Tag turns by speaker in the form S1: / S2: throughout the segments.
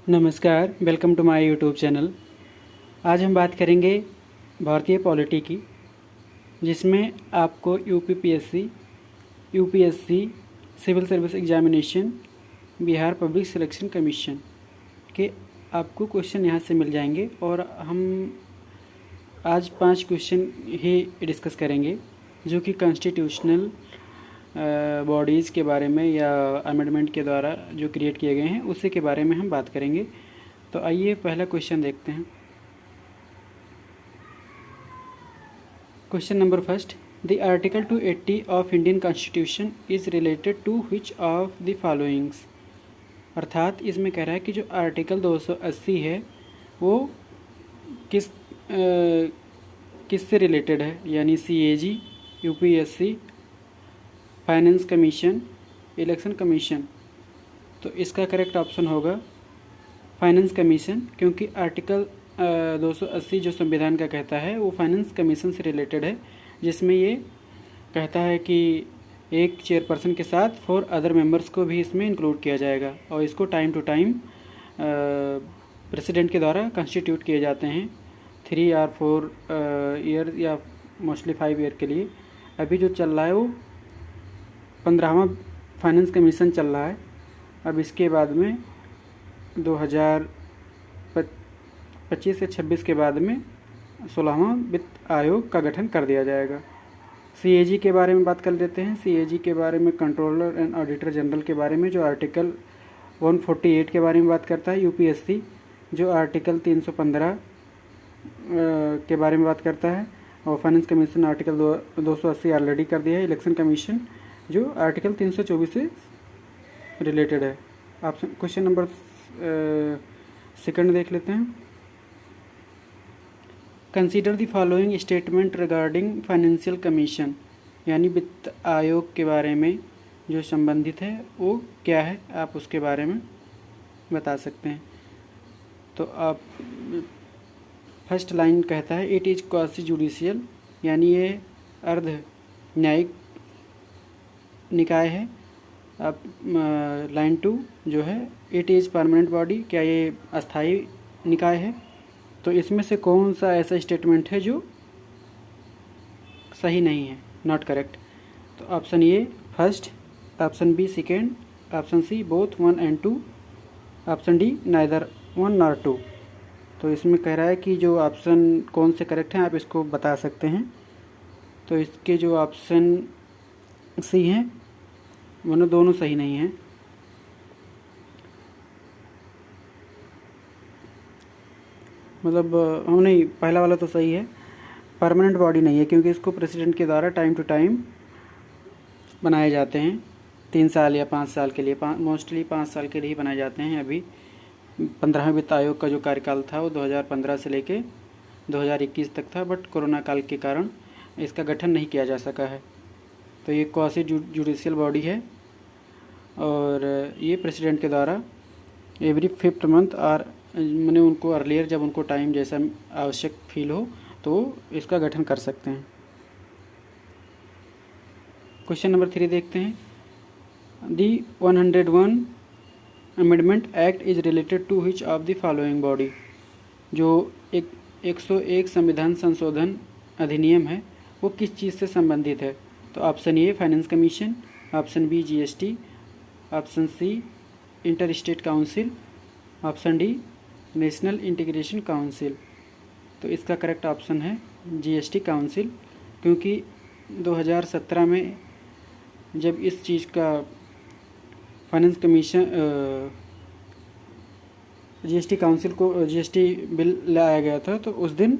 S1: नमस्कार, welcome to my YouTube channel. आज हम बात करेंगे भारतीय पॉलिटी की, जिसमें आपको UPPSC, UPSC, civil service examination, Bihar public selection commission के आपको क्वेश्चन यहाँ से मिल जाएंगे। और हम आज 5 क्वेश्चन ही डिस्कस करेंगे जो कि कॉन्स्टिट्यूशनल बॉडीज़ के बारे में या अमेंडमेंट के द्वारा जो क्रिएट किए गए हैं उसी के बारे में हम बात करेंगे। तो आइए पहला क्वेश्चन देखते हैं। Question number first, the article 280 of Indian constitution is related to which of the followings. अर्थात इसमें कह रहा है कि जो आर्टिकल 280 है वो किससे रिलेटेड है, यानी CAG, UPSC, finance commission, election commission. तो इसका करेक्ट ऑप्शन होगा फाइनेंस कमीशन, क्योंकि आर्टिकल 280 जो संविधान का कहता है वो फाइनेंस कमीशन से रिलेटेड है, जिसमें ये कहता है कि एक चेयरपर्सन के साथ 4 अदर मेंबर्स को भी इसमें इंक्लूड किया जाएगा और इसको टाइम टू टाइम प्रेसिडेंट के द्वारा कॉन्स्टिट्यूट किए जाते हैं 3 और 4 ईयर या मोस्टली 5 ईयर के लिए। अभी जो चल रहा है वो 15वां फाइनेंस कमीशन चल रहा है। अब इसके बाद में 2025 या 26 के बाद में 16वां वित्त आयोग का गठन कर दिया जाएगा। सीएजी के बारे में बात कर लेते हैं। सीएजी के बारे में कंट्रोलर एंड ऑडिटर जनरल के बारे में जो आर्टिकल 148 के बारे में बात करता है। यूपीएससी जो आर्टिकल 315 के बारे में बात करता है, और फाइनेंस कमीशन आर्टिकल 280 ऑलरेडी कर दिया है। इलेक्शन कमीशन जो आर्टिकल 324 से रिलेटेड है। ऑप्शन क्वेश्चन नंबर सेकंड देख लेते हैं। Consider the following statement regarding financial commission, यानी वित्त आयोग के बारे में जो संबंधित है वो क्या है, आप उसके बारे में बता सकते हैं। तो आप फर्स्ट लाइन कहता है इट इज़ क्वासी जुडिशियल, यानी ये अर्ध न्यायिक निकाय है। अब लाइन 2 जो है इट इज़ परमानेंट बॉडी, क्या ये अस्थाई निकाय है। तो इसमें से कौन सा ऐसा स्टेटमेंट है जो सही नहीं है, नॉट करेक्ट। तो option A first, option B second, option C both 1 and 2, option D neither 1 nor 2। तो इसमें कह रहा है कि जो ऑप्शन कौन से करेक्ट हैं आप इसको बता सकते हैं। तो इसके जो ऑप्शन सी हैं वो दोनों सही नहीं हैं। मतलब नहीं, पहला वाला तो सही है, परमानेंट बॉडी नहीं है, क्योंकि इसको प्रेसिडेंट के द्वारा टाइम टू टाइम बनाए जाते हैं 3 साल या 5 साल के लिए, मोस्टली 5 साल के लिए ही बनाए जाते हैं। अभी 15वें वित्त आयोग का जो कार्यकाल था वो 2015 से लेके 2021 तक था, बट कोरोना काल के कारण इसका गठन नहीं किया जा सका है। तो ये क्वासी जुडिशियल बॉडी है और ये प्रेसिडेंट के द्वारा एवरी 5th मंथ और मैंने उनको अर्लियर जब उनको टाइम जैसा आवश्यक फील हो तो इसका गठन कर सकते हैं। क्वेश्चन नंबर 3 देखते हैं। The 101 amendment act is related to which of the following body. जो 101 संविधान संशोधन अधिनियम है वो किस चीज़ से संबंधित है। तो option A finance commission, option B GST, option C inter state council, option D national integration council. तो इसका करेक्ट ऑप्शन है जीएसटी काउंसिल, क्योंकि 2017 में जब इस चीज़ का फाइनेंस कमीशन जीएसटी काउंसिल को जीएसटी बिल लाया गया था, तो उस दिन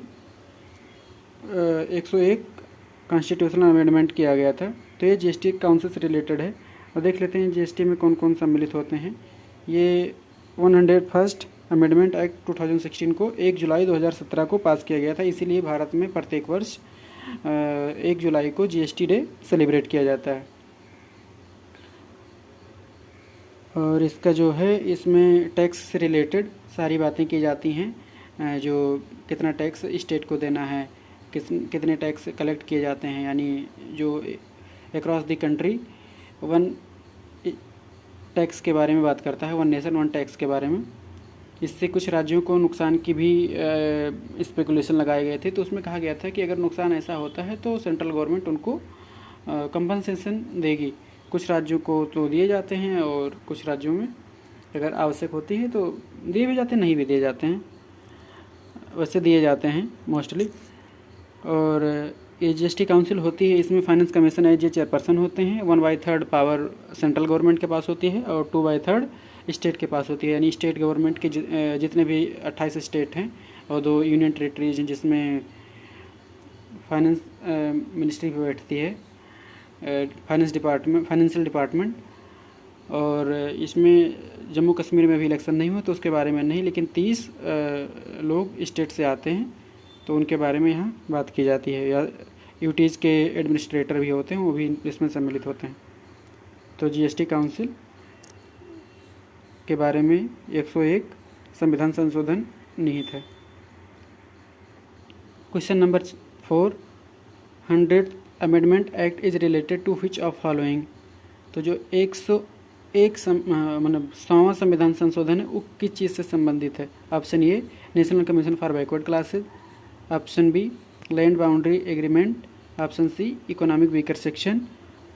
S1: 101 कॉन्स्टिट्यूशनल अमेंडमेंट किया गया था। तो ये जीएसटी काउंसिल से रिलेटेड है। और देख लेते हैं जीएसटी में कौन कौन सम्मिलित होते हैं। ये 101st अमेंडमेंट एक्ट 2016 को 1 जुलाई 2017 को पास किया गया था, इसीलिए भारत में प्रत्येक वर्ष 1 जुलाई को जीएसटी डे सेलिब्रेट किया जाता है। और इसका जो है इसमें टैक्स से रिलेटेड सारी बातें की जाती हैं, जो कितना टैक्स स्टेट को देना है, कितने टैक्स कलेक्ट किए जाते हैं, यानी जो अक्रॉस द कंट्री 1 टैक्स के बारे में बात करता है, 1 नेशन 1 टैक्स के बारे में। इससे कुछ राज्यों को नुकसान की भी स्पेकुलेशन लगाए गए थे। तो उसमें कहा गया था कि अगर नुकसान ऐसा होता है तो सेंट्रल गवर्नमेंट उनको कंपनसेशन देगी। कुछ राज्यों को तो दिए जाते हैं और कुछ राज्यों में अगर आवश्यक होती है तो दिए भी जाते हैं, नहीं भी दिए जाते हैं, वैसे दिए जाते हैं मोस्टली। और ये जीएसटी काउंसिल होती है, इसमें finance commission as a chairperson होते हैं। 1/3 पावर सेंट्रल गवर्नमेंट के पास होती है और 2/3 स्टेट के पास होती है। यानी स्टेट गवर्नमेंट के जितने भी 28 स्टेट हैं और 2 यूनियन टेरिटरीज हैं जिसमें फाइनेंस मिनिस्ट्री पे बैठती है, फाइनेंशियल डिपार्टमेंट। और इसमें जम्मू कश्मीर में भी इलेक्शन नहीं हुआ तो उसके बारे में नहीं, लेकिन 30 लोग स्टेट से आते हैं तो उनके बारे में यहाँ बात की जाती है। या यूटीज़ के एडमिनिस्ट्रेटर भी होते हैं, वो भी इसमें सम्मिलित होते हैं। तो जीएसटी काउंसिल के बारे में 101 संविधान संशोधन निहित है। Question number 4, 100th amendment act is related to which of following. तो जो 101 मतलब 100वां संविधान संशोधन है वो किस चीज़ से संबंधित है? Option A national commission for backward classes, option B land boundary agreement, option C economic weaker section,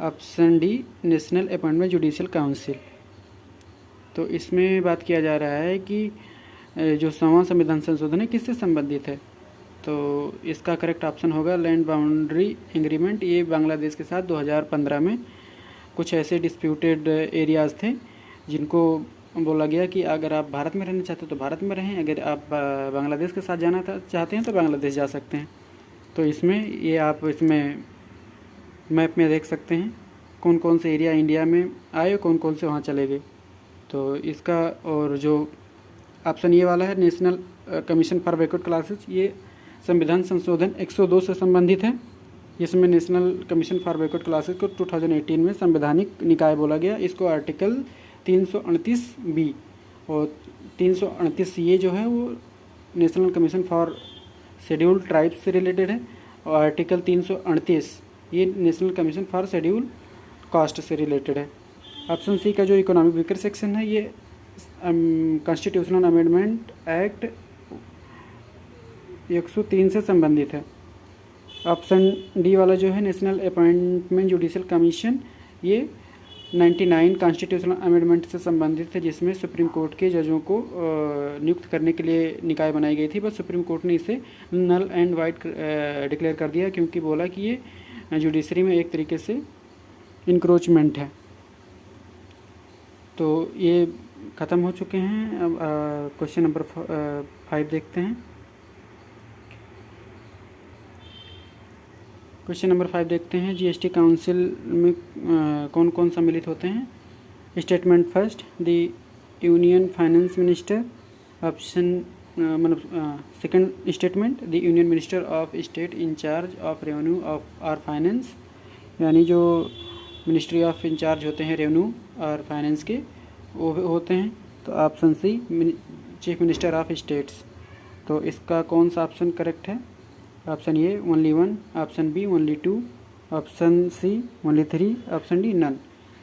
S1: option D national appointment judicial council. तो इसमें बात किया जा रहा है कि जो 100वां संविधान संशोधन है किससे संबंधित है। तो इसका करेक्ट ऑप्शन होगा लैंड बाउंड्री एग्रीमेंट। ये बांग्लादेश के साथ 2015 में कुछ ऐसे डिस्प्यूटेड एरियाज़ थे जिनको बोला गया कि अगर आप भारत में रहना चाहते हो तो भारत में रहें, अगर आप बांग्लादेश के साथ जाना चाहते हैं तो बांग्लादेश जा सकते हैं। तो इसमें ये आप इसमें मैप में देख सकते हैं कौन कौन से एरिया इंडिया में आए, कौन कौन से वहाँ चले गए। तो इसका और जो ऑप्शन ये वाला है national commission for backward classes, ये संविधान संशोधन 102 से संबंधित है। इसमें national commission for backward classes को 2018 में संवैधानिक निकाय बोला गया। इसको आर्टिकल 338B और 338A जो है वो national commission for scheduled tribes से रिलेटेड है और आर्टिकल 338 ये national commission for scheduled caste से रिलेटेड है। ऑप्शन सी का जो इकोनॉमिक वीकर सेक्शन है ये कॉन्स्टिट्यूशनल अमेंडमेंट एक्ट 103 से संबंधित है। ऑप्शन डी वाला जो है नेशनल अपॉइंटमेंट जुडिशियल कमीशन ये 99 कॉन्स्टिट्यूशनल अमेंडमेंट से संबंधित है, जिसमें सुप्रीम कोर्ट के जजों को नियुक्त करने के लिए निकाय बनाई गई थी। बस सुप्रीम कोर्ट ने इसे नल एंड वाइड डिक्लेयर कर दिया क्योंकि बोला कि ये जुडिशरी में एक तरीके से इंक्रोचमेंट है। तो ये ख़त्म हो चुके हैं। अब क्वेश्चन नंबर 5 देखते हैं। क्वेश्चन नंबर 5 देखते हैं। जीएसटी काउंसिल में कौन कौन सम्मिलित होते हैं? Statement first the union finance minister, option मतलब second statement the union minister of state in charge of revenue of और फाइनेंस, यानी जो मिनिस्ट्री ऑफ इंचार्ज होते हैं रेवेन्यू और फाइनेंस के वो होते हैं। तो option C chief minister of states. तो इसका कौन सा ऑप्शन करेक्ट है? Option A only 1, option B only 2, option C only 3, option D none.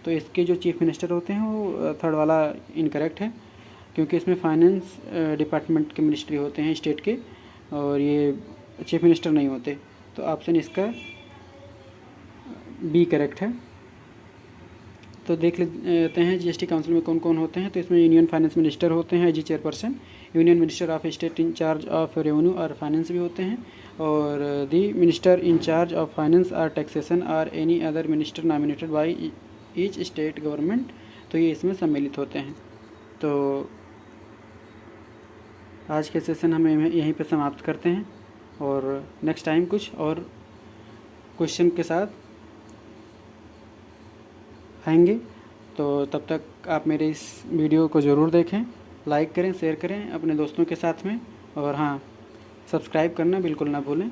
S1: तो इसके जो चीफ मिनिस्टर होते हैं वो थर्ड वाला इनकरेक्ट है क्योंकि इसमें फाइनेंस डिपार्टमेंट के मिनिस्ट्री होते हैं स्टेट के और ये चीफ मिनिस्टर नहीं होते। तो ऑप्शन इसका बी करेक्ट है। तो देख लेते हैं जीएसटी काउंसिल में कौन कौन होते हैं। तो इसमें यूनियन फाइनेंस मिनिस्टर होते हैं as chairperson, union minister of state in charge of revenue और फाइनेंस भी होते हैं, और the minister incharge of finance और टैक्सेशन और any other minister nominated by each state government. तो ये इसमें सम्मिलित होते हैं। तो आज के सेशन हम यहीं पे समाप्त करते हैं और नेक्स्ट टाइम कुछ और क्वेश्चन के साथ आएंगे। तो तब तक आप मेरे इस वीडियो को ज़रूर देखें, लाइक करें, शेयर करें अपने दोस्तों के साथ में, और हाँ, सब्सक्राइब करना बिल्कुल ना भूलें।